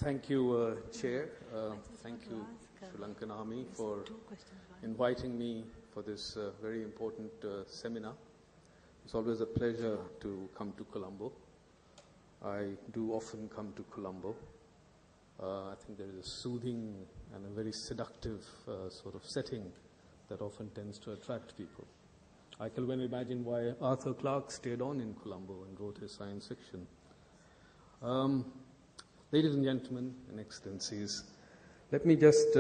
Thank you, Chair. Thank you, Sri Lankan Army, for inviting me for this very important seminar. It's always a pleasure to come to Colombo. I do often come to Colombo. I think there is a soothing and a very seductive sort of setting that often tends to attract people. I can well imagine why Arthur Clarke stayed on in Colombo and wrote his science fiction. Ladies and gentlemen and excellencies, let me just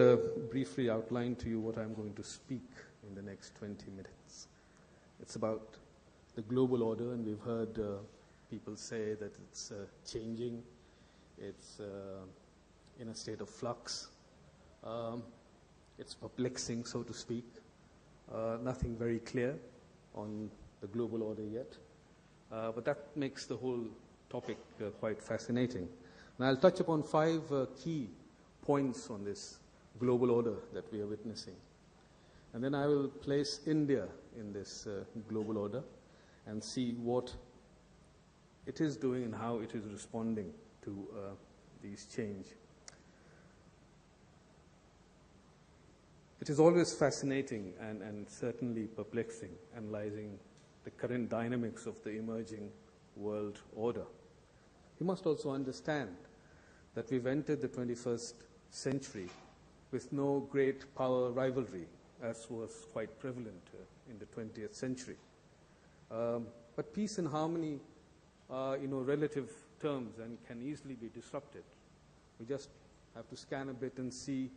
briefly outline to you what I'm going to speak in the next 20 minutes. It's about the global order, and we've heard people say that it's changing, it's in a state of flux, it's perplexing, so to speak, nothing very clear on the global order yet, but that makes the whole topic quite fascinating. And I'll touch upon 5 key points on this global order that we are witnessing. And then I will place India in this global order and see what it is doing and how it is responding to these change. It is always fascinating and certainly perplexing, analyzing the current dynamics of the emerging world order. You must also understand that we've entered the 21st century with no great power rivalry, as was quite prevalent in the 20th century. But peace and harmony are, relative terms and can easily be disrupted. We just have to scan a bit and see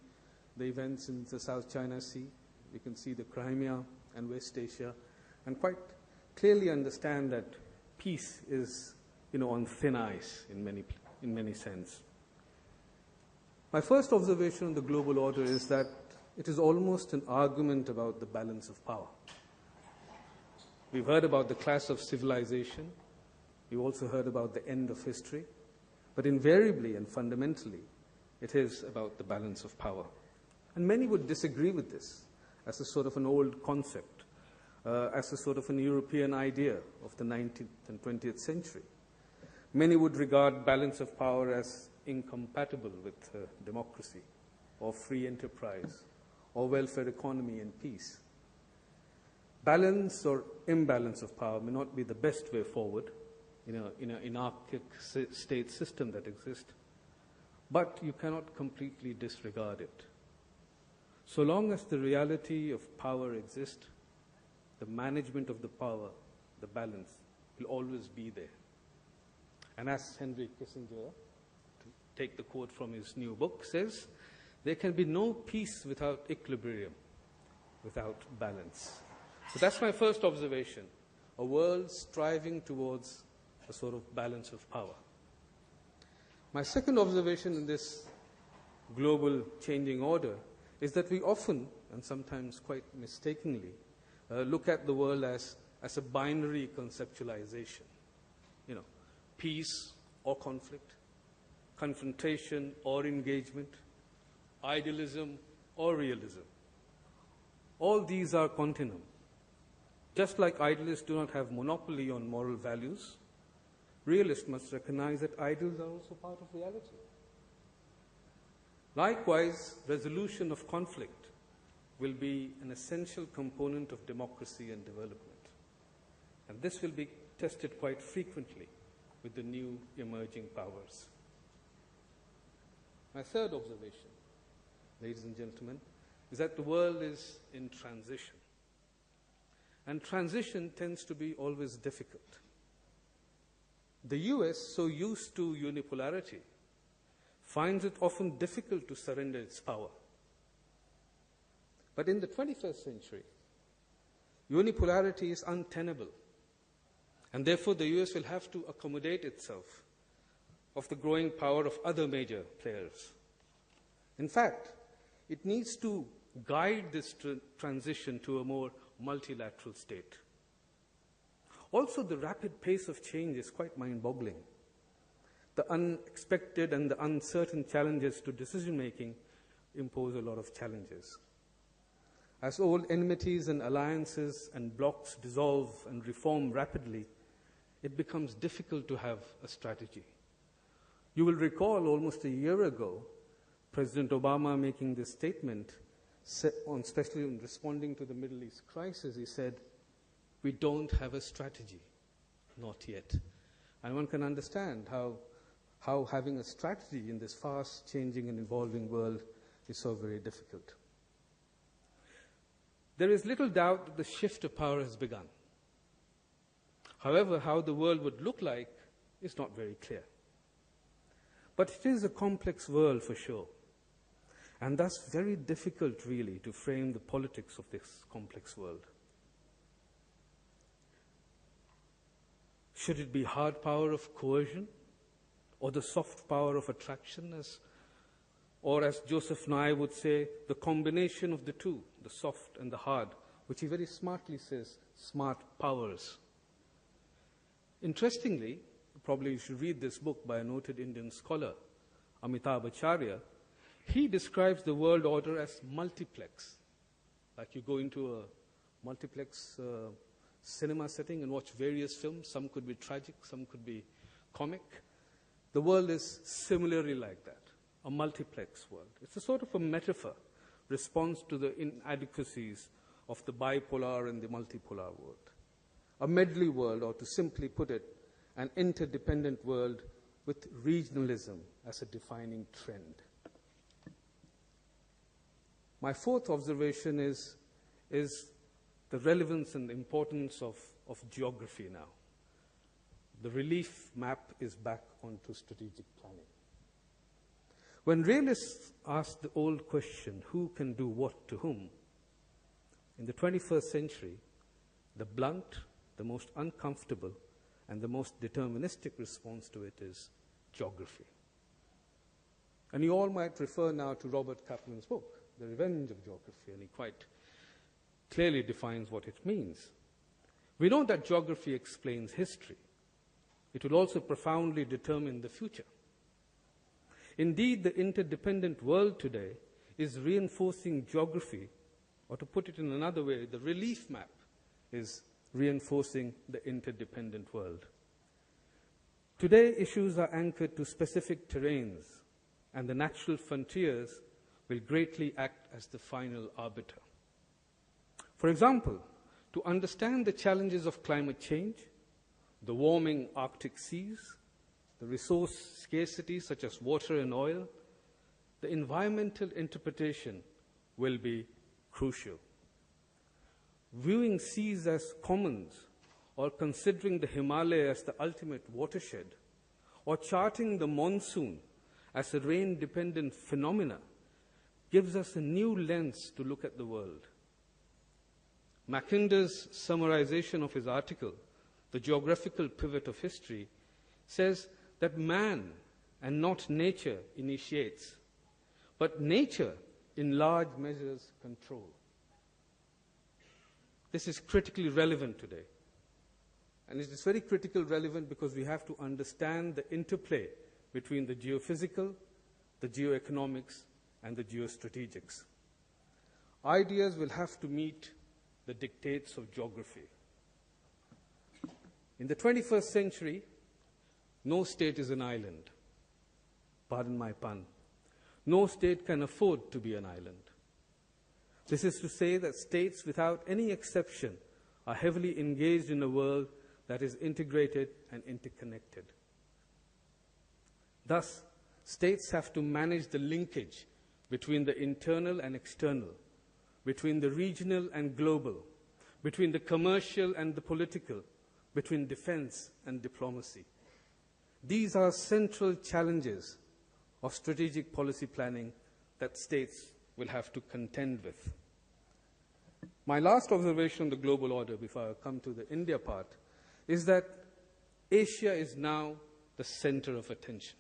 the events in the South China Sea. We can see the Crimea and West Asia, and quite clearly understand that peace is, on thin ice in many sense. My first observation on the global order is that it is almost an argument about the balance of power. We've heard about the clash of civilization. We've also heard about the end of history. But invariably and fundamentally, it is about the balance of power. And many would disagree with this as a sort of an old concept, as a sort of an European idea of the 19th and 20th century. Many would regard balance of power as incompatible with democracy or free enterprise or welfare economy and peace. Balance or imbalance of power may not be the best way forward in an anarchic state system that exists, but you cannot completely disregard it. So long as the reality of power exists, the management of the power, the balance, will always be there. And as Henry Kissinger, to take the quote from his new book, says, there can be no peace without equilibrium, without balance. So that's my first observation, a world striving towards a sort of balance of power. My second observation in this global changing order is that we often, and sometimes quite mistakenly, look at the world as a binary conceptualization. Peace or conflict, confrontation or engagement, idealism or realism. All these are continuum. Just like idealists do not have monopoly on moral values, realists must recognize that ideals are also part of reality. Likewise, resolution of conflict will be an essential component of democracy and development. And this will be tested quite frequently with the new emerging powers. My third observation, ladies and gentlemen, is that the world is in transition. And transition tends to be always difficult. The US, so used to unipolarity, finds it often difficult to surrender its power. But in the 21st century, unipolarity is untenable. And therefore, the US will have to accommodate itself of the growing power of other major players. In fact, it needs to guide this transition to a more multilateral state. Also, the rapid pace of change is quite mind-boggling. The unexpected and the uncertain challenges to decision-making impose a lot of challenges. As old enmities and alliances and blocs dissolve and reform rapidly, it becomes difficult to have a strategy. You will recall almost a year ago, President Obama making this statement, especially in responding to the Middle East crisis. He said, "We don't have a strategy, not yet." And one can understand how having a strategy in this fast changing and evolving world is so very difficult. There is little doubt that the shift of power has begun. However, how the world would look like is not very clear. But it is a complex world for sure, and thus very difficult really to frame the politics of this complex world. Should it be hard power of coercion, or the soft power of attraction, or as Joseph Nye would say, the combination of the two, the soft and the hard, which he very smartly says, smart powers. Interestingly, probably you should read this book by a noted Indian scholar, Amitabh Acharya. He describes the world order as multiplex. Like you go into a multiplex cinema setting and watch various films. Some could be tragic, some could be comic. The world is similarly like that, a multiplex world. It's a sort of a metaphor, response to the inadequacies of the bipolar and the multipolar world. A medley world, or to simply put it, an interdependent world with regionalism as a defining trend. My fourth observation is the relevance and the importance of geography now. The relief map is back onto strategic planning. When realists ask the old question, who can do what to whom? In the 21st century, the blunt, the most uncomfortable, and the most deterministic response to it is geography. And you all might refer now to Robert Kaplan's book, The Revenge of Geography, and he quite clearly defines what it means. We know that geography explains history. It will also profoundly determine the future. Indeed, the interdependent world today is reinforcing geography, or to put it in another way, the relief map is reinforcing the interdependent world. Today, issues are anchored to specific terrains, and the natural frontiers will greatly act as the final arbiter. For example, to understand the challenges of climate change, the warming Arctic seas, the resource scarcity such as water and oil, the environmental interpretation will be crucial. Viewing seas as commons, or considering the Himalaya as the ultimate watershed, or charting the monsoon as a rain-dependent phenomena, gives us a new lens to look at the world. Mackinder's summarization of his article, The Geographical Pivot of History, says that man and not nature initiates, but nature in large measures control. This is critically relevant today. And it is very critically relevant because we have to understand the interplay between the geophysical, the geoeconomics, and the geostrategics. Ideas will have to meet the dictates of geography. In the 21st century, no state is an island. Pardon my pun. No state can afford to be an island. This is to say that states, without any exception, are heavily engaged in a world that is integrated and interconnected. Thus, states have to manage the linkage between the internal and external, between the regional and global, between the commercial and the political, between defense and diplomacy. These are central challenges of strategic policy planning that states will have to contend with. My last observation on the global order before I come to the India part is that Asia is now the center of attention.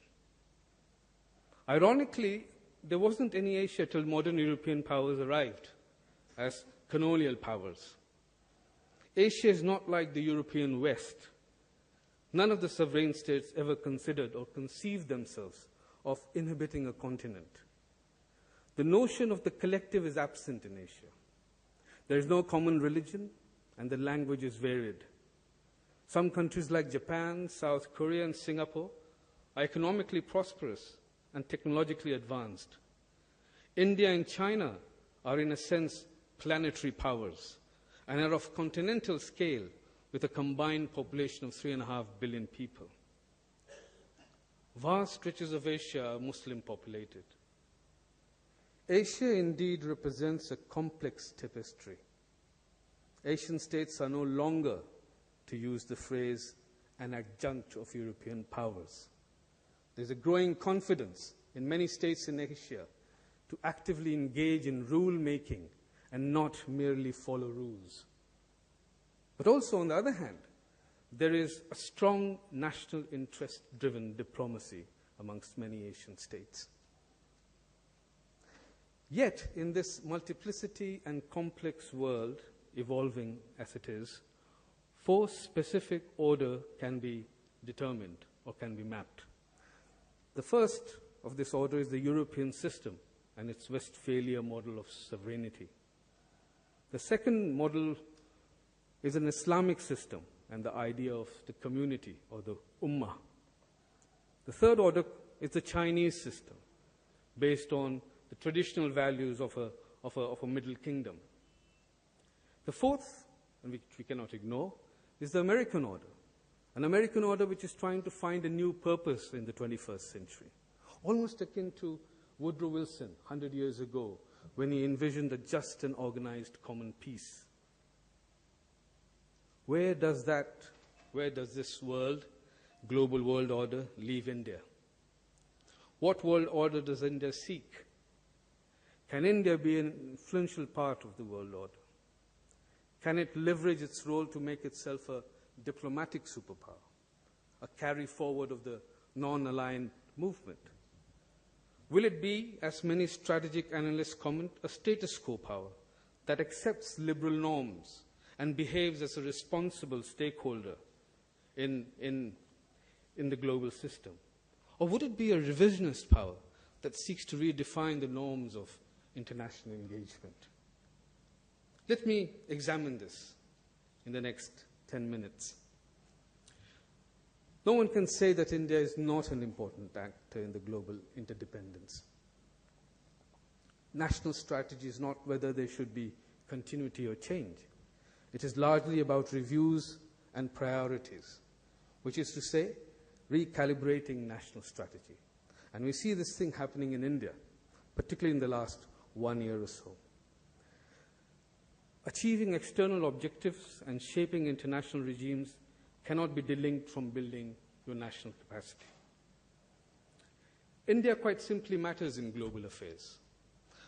Ironically, there wasn't any Asia till modern European powers arrived as colonial powers. Asia is not like the European West. None of the sovereign states ever considered or conceived themselves of inhabiting a continent. The notion of the collective is absent in Asia. There is no common religion, and the language is varied. Some countries like Japan, South Korea, and Singapore are economically prosperous and technologically advanced. India and China are, in a sense, planetary powers and are of continental scale with a combined population of 3.5 billion people. Vast stretches of Asia are Muslim populated. Asia indeed represents a complex tapestry. Asian states are no longer, to use the phrase, an adjunct of European powers. There's a growing confidence in many states in Asia to actively engage in rule-making and not merely follow rules. But also, on the other hand, there is a strong national interest-driven diplomacy amongst many Asian states. Yet, in this multiplicity and complex world, evolving as it is, 4 specific order can be determined or can be mapped. The first of this order is the European system and its Westphalia model of sovereignty. The second model is an Islamic system and the idea of the community or the ummah. The third order is the Chinese system, based on the traditional values of a middle kingdom. The fourth, and which we cannot ignore, is the American order, an American order which is trying to find a new purpose in the 21st century, almost akin to Woodrow Wilson 100 years ago when he envisioned a just and organized common peace. Where does this global world order, leave India? What world order does India seek? Can India be an influential part of the world order? Can it leverage its role to make itself a diplomatic superpower, a carry forward of the non-aligned movement? Will it be, as many strategic analysts comment, a status quo power that accepts liberal norms and behaves as a responsible stakeholder in the global system? Or would it be a revisionist power that seeks to redefine the norms of international engagement? Let me examine this in the next 10 minutes. No one can say that India is not an important actor in the global interdependence. National strategy is not whether there should be continuity or change. It is largely about reviews and priorities, which is to say, recalibrating national strategy. And we see this thing happening in India, particularly in the last 1 year or so. Achieving external objectives and shaping international regimes cannot be delinked from building your national capacity. India quite simply matters in global affairs.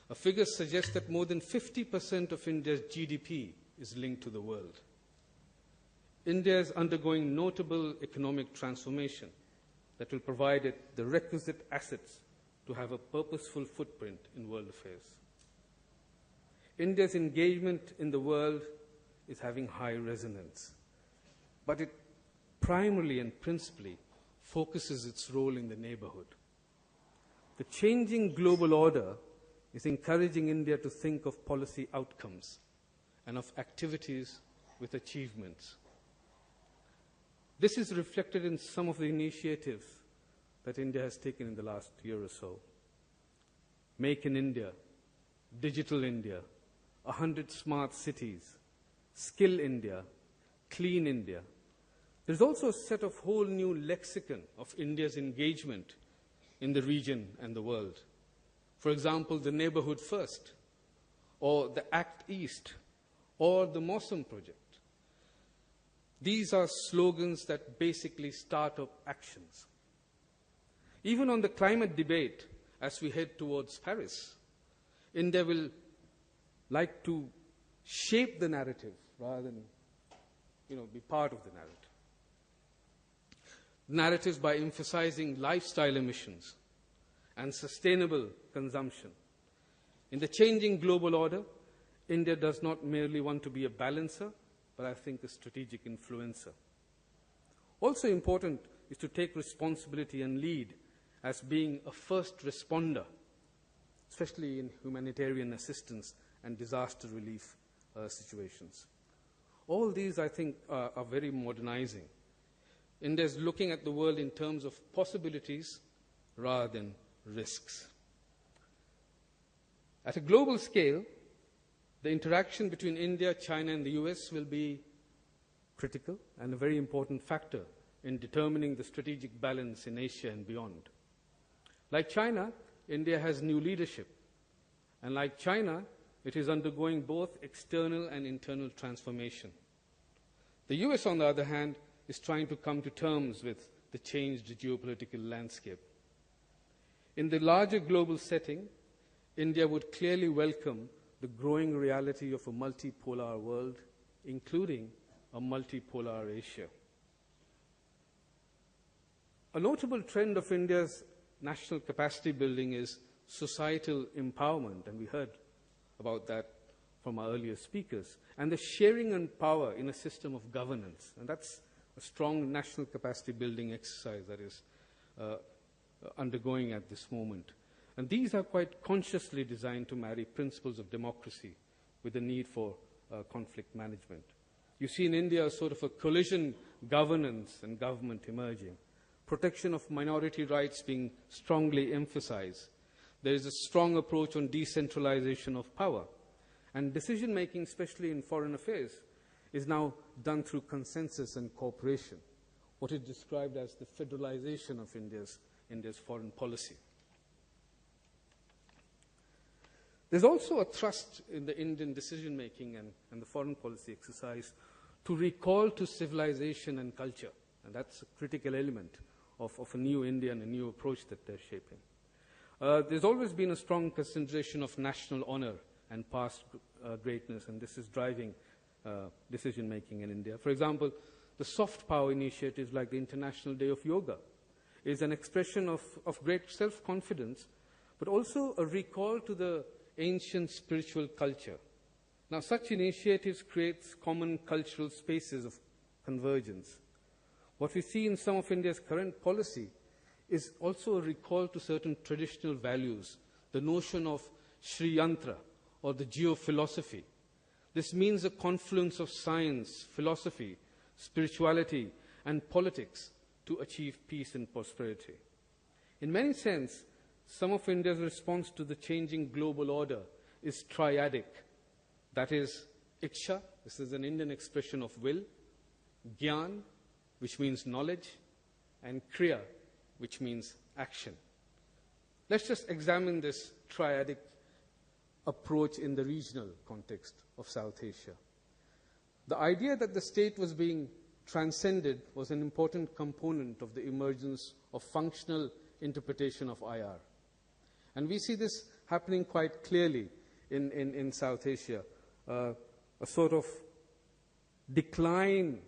A figure suggests that more than 50% of India's GDP is linked to the world. India is undergoing notable economic transformation that will provide it the requisite assets to have a purposeful footprint in world affairs. India's engagement in the world is having high resonance, but it primarily and principally focuses its role in the neighborhood. The changing global order is encouraging India to think of policy outcomes and of activities with achievements. This is reflected in some of the initiatives that India has taken in the last year or so. Make in India, Digital India, 100 smart cities, Skill India, Clean India. There's also a set of whole new lexicon of India's engagement in the region and the world. For example, the Neighborhood First, or the Act East, or the Mosam Project. These are slogans that basically start up actions. Even on the climate debate, as we head towards Paris, India will like to shape the narrative rather than, be part of the narrative. Narratives by emphasizing lifestyle emissions and sustainable consumption. In the changing global order, India does not merely want to be a balancer, but I think a strategic influencer. Also important is to take responsibility and lead as being a first responder, especially in humanitarian assistance and disaster relief situations. All these, I think, are very modernizing. India is looking at the world in terms of possibilities rather than risks. At a global scale, the interaction between India, China, and the US will be critical and a very important factor in determining the strategic balance in Asia and beyond. Like China, India has new leadership. And like China, it is undergoing both external and internal transformation. The US, on the other hand, is trying to come to terms with the changed geopolitical landscape. In the larger global setting, India would clearly welcome the growing reality of a multipolar world, including a multipolar Asia. A notable trend of India's national capacity building is societal empowerment, and we heard about that from our earlier speakers, and the sharing and power in a system of governance. And that's a strong national capacity building exercise that is undergoing at this moment. And these are quite consciously designed to marry principles of democracy with the need for conflict management. You see in India a sort of a collision governance and government emerging, protection of minority rights being strongly emphasized. There is a strong approach on decentralization of power. And decision-making, especially in foreign affairs, is now done through consensus and cooperation, what is described as the federalization of India's foreign policy. There's also a thrust in the Indian decision-making and the foreign policy exercise to recall to civilization and culture. And that's a critical element of a new India and a new approach that they're shaping. There's always been a strong consideration of national honor and past greatness, and this is driving decision-making in India. For example, the soft power initiatives like the International Day of Yoga is an expression of great self-confidence, but also a recall to the ancient spiritual culture. Now, such initiatives create common cultural spaces of convergence. What we see in some of India's current policy is also a recall to certain traditional values, the notion of Sri Yantra or the geophilosophy. This means a confluence of science, philosophy, spirituality, and politics to achieve peace and prosperity. In many sense, some of India's response to the changing global order is triadic. That is, Iksha, this is an Indian expression of will, Gyan, which means knowledge, and Kriya, which means action. Let's just examine this triadic approach in the regional context of South Asia. The idea that the state was being transcended was an important component of the emergence of functional interpretation of IR. And we see this happening quite clearly in South Asia, a sort of decline,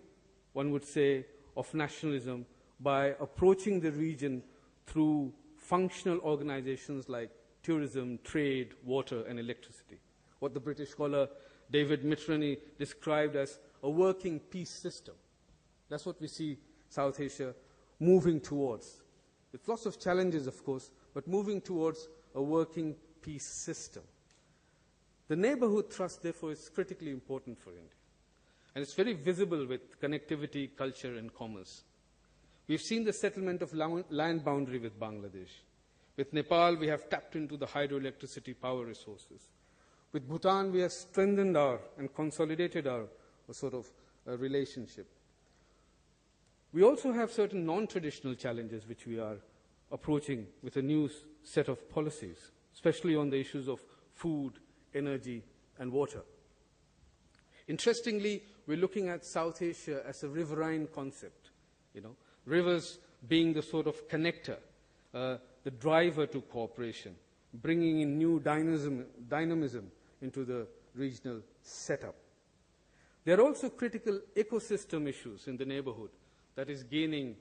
one would say, of nationalism by approaching the region through functional organizations like tourism, trade, water, and electricity. What the British scholar David Mitrani described as a working peace system. That's what we see South Asia moving towards. With lots of challenges, of course, but moving towards a working peace system. The neighborhood thrust, therefore, is critically important for India. And it's very visible with connectivity, culture, and commerce. We've seen the settlement of land boundary with Bangladesh. With Nepal, we have tapped into the hydroelectricity power resources. With Bhutan, we have strengthened and consolidated our sort of relationship. We also have certain non-traditional challenges which we are approaching with a new set of policies, especially on the issues of food, energy, and water. Interestingly, we're looking at South Asia as a riverine concept, rivers being the sort of connector, the driver to cooperation, bringing in new dynamism into the regional setup. There are also critical ecosystem issues in the neighborhood that is gaining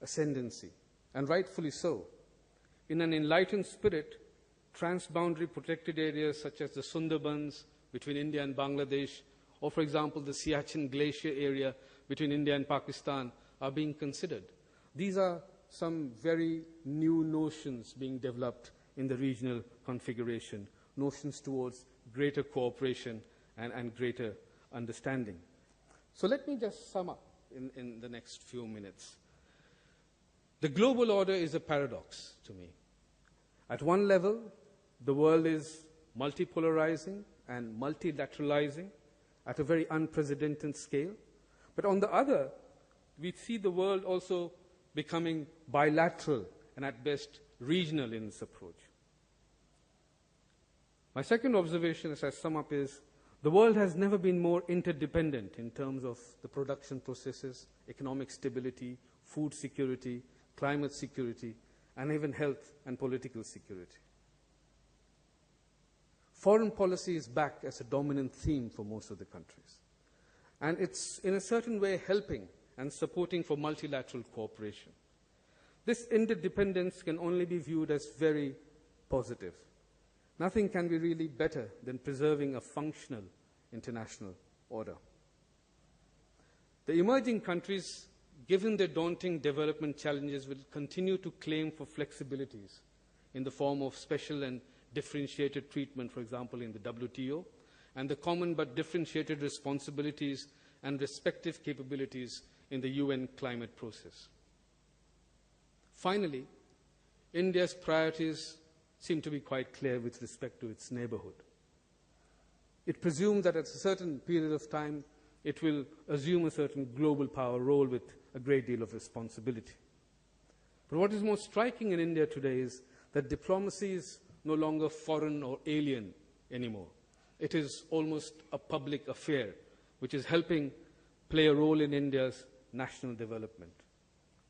ascendancy, and rightfully so. In an enlightened spirit, transboundary protected areas such as the Sundarbans between India and Bangladesh, or for example the Siachen Glacier area between India and Pakistan, are being considered. These are some very new notions being developed in the regional configuration, notions towards greater cooperation and greater understanding. So let me just sum up in the next few minutes The global order is a paradox to me. At one level, the world is multipolarizing and multilateralizing at a very unprecedented scale. But on the other, we see the world also becoming bilateral and at best regional in its approach. My second observation, as I sum up, is the world has never been more interdependent in terms of the production processes, economic stability, food security, climate security, and even health and political security. Foreign policy is back as a dominant theme for most of the countries. And it's in a certain way helping and supporting for multilateral cooperation. This interdependence can only be viewed as very positive. Nothing can be really better than preserving a functional international order. The emerging countries, given their daunting development challenges, will continue to claim for flexibilities in the form of special and differentiated treatment, for example, in the WTO, and the common but differentiated responsibilities and respective capabilities in the UN climate process. Finally, India's priorities seem to be quite clear with respect to its neighborhood. It presumes that at a certain period of time, it will assume a certain global power role with a great deal of responsibility. But what is most striking in India today is that diplomacy is no longer foreign or alien anymore. It is almost a public affair, which is helping play a role in India's national development.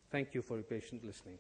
Thank you for your patient listening.